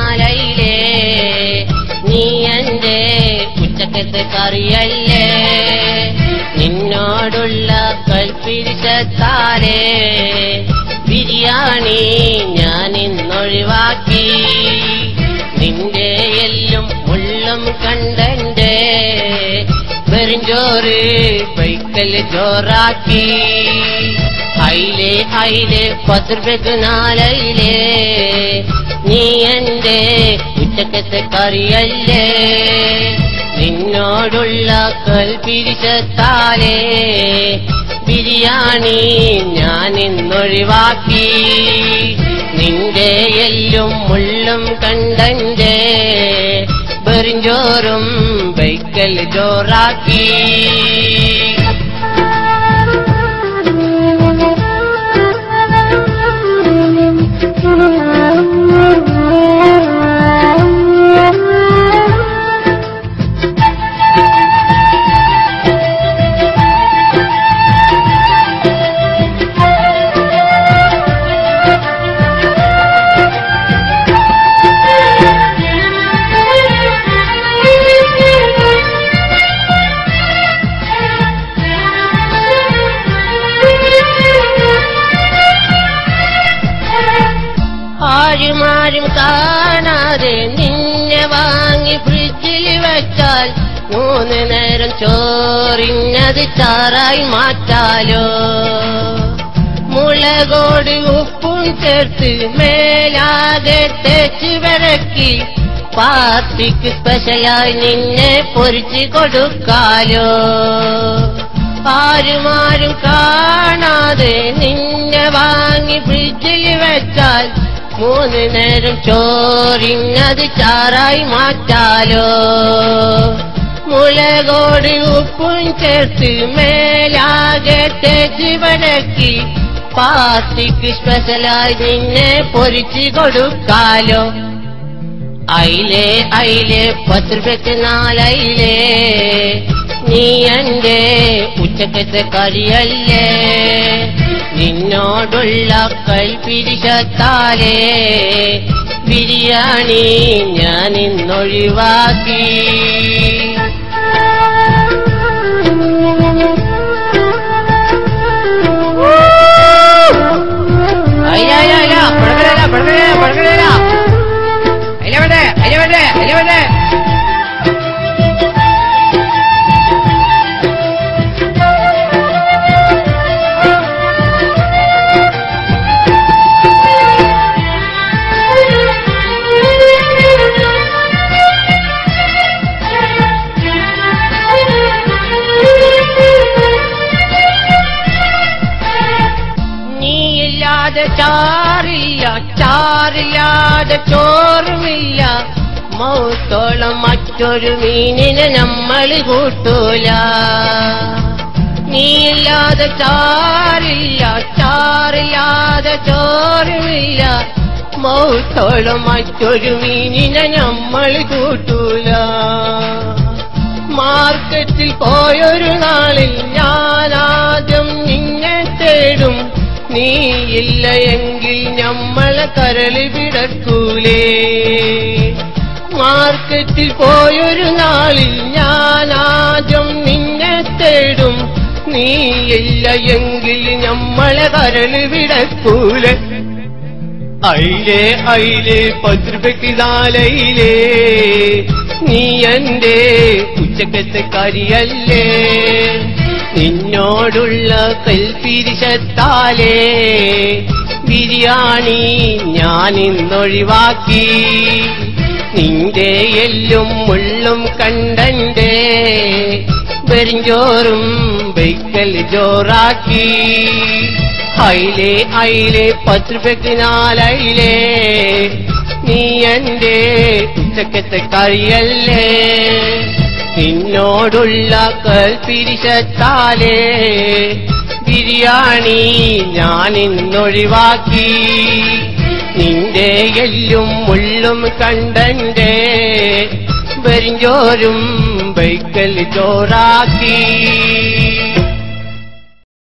നാലയിലേ നീ എന്റെ ഉച്ചക്കത്തെ കറിയല്ലേ നിന്നോടുള്ള കൽപ്പിരിശത്താലേ ബിരിയാണി ഞാൻ ഇന്നൊഴിവാക്കി നിന്റെ എല്ലും മുള്ളും കണ്ടെന്റെ വെറുംചോറ് പൈക്കൽ ചോറാക്കി അയിലേ അയിലേ 10 രൂപയ്ക്ക് നാലയിലേ നീ എന്റെ ഉച്ചക്കത്തെ കറിയല്ലേ നിന്നോടുള്ള കൽപ്പിരിശത്താലേ ബിരിയാണി ഞാൻ ഇന്നൊഴിവാക്കി നിന്റെ എല്ലും മുള്ളും കണ്ടെന്റെ വെറുംചോറും പൈക്കൽ ചോറാക്കി ആരും കാണാതെ നിന്നെ വാങ്ങി ഫ്രിഡ്ജിൽ വെച്ചാൽ 3 നേരം ചോറിഞ്ഞത് ചാറായി മാറ്റാലോ മുളകോട് ഉപ്പും ചേർത്ത് മേലാകെ തേച്ച് വിളക്കി പാർട്ടിക്ക് സ്പെഷ്യലായി നിന്നെ പൊരിച്ച് കൊടുക്കാലോ ആരും കാണാതെ നിന്നെ വാങ്ങി ഫ്രിഡ്ജിൽ വെച്ചാൽ 3 നേരം ചോറിഞ്ഞത് ചാറായി മാറ്റാലോ മുളകോട് ഉപ്പും ചേർത്ത് മേലാകെ തേച്ച് വടക്കി പാർട്ടിക്ക് സ്പെഷ്യലായി നിന്നെ പൊരിച്ച് കൊടുക്കാലോ അയിലേ അയിലേ 10 രൂപയ്ക്ക് നാലയിലേ നീ എന്റെ ഉച്ചക്കത്തെ കറിയല്ലേ നിന്നോടുള്ള കൽപ്പിരിശത്താലേ ബിരിയാണി ഞാൻ ഇന്നൊഴിവാക്കി ചാറില്ലാതെ ചോറുമില്ല മൗത്തോളം മറ്റൊരു മീനിനെ നമ്മൾ കൂട്ടൂല നീയില്ലാതെ ചാറില്ലാതെ ചോറുമില്ല മൗത്തോളം മറ്റൊരു മീനിനെ നമ്മൾ കൂട്ടൂല മാർക്കറ്റിൽ പോയൊരു നാളിൽ ഞാനാദ്യം നിന്നെ തേടും നീയില്ല എങ്കിൽ നമ്മളെ കരളി പിടക്കൂലേ മാർക്കറ്റിൽ പോയൊരു നാളിൽ ഞാനാദ്യം നിന്നെ തേടും നീയില്ല എങ്കിൽ നമ്മളെ കരളി പിടക്കൂലേ അയിലേ അയിലേ 10 രൂപയ്ക്ക് നാലയിലേ നീ എന്റെ ഉച്ചക്കത്തെ കറിയല്ലേ നിന്നോടുള്ള കൽപ്പിരിശത്താലേ ബിരിയാണി ഞാൻ ഇന്നൊഴിവാക്കി നിന്റെ എല്ലും മുള്ളും കണ്ടെന്റെ വെറുംചോറും പൈക്കൽ ചോറാക്കി അയിലേ അയിലേ 10 രൂപയ്ക്ക് നാലയിലേ നീ എന്റെ ഉച്ചക്കത്തെ കറിയല്ലേ നിന്നോടുള്ള കൽപ്പിരിശത്താലേ ബിരിയാണി ഞാൻ ഇന്നൊഴിവാക്കി നിന്റെ എല്ലും മുള്ളും കണ്ടെന്റെ വെറുംചോറും പൈക്കൽ ചോറാക്കി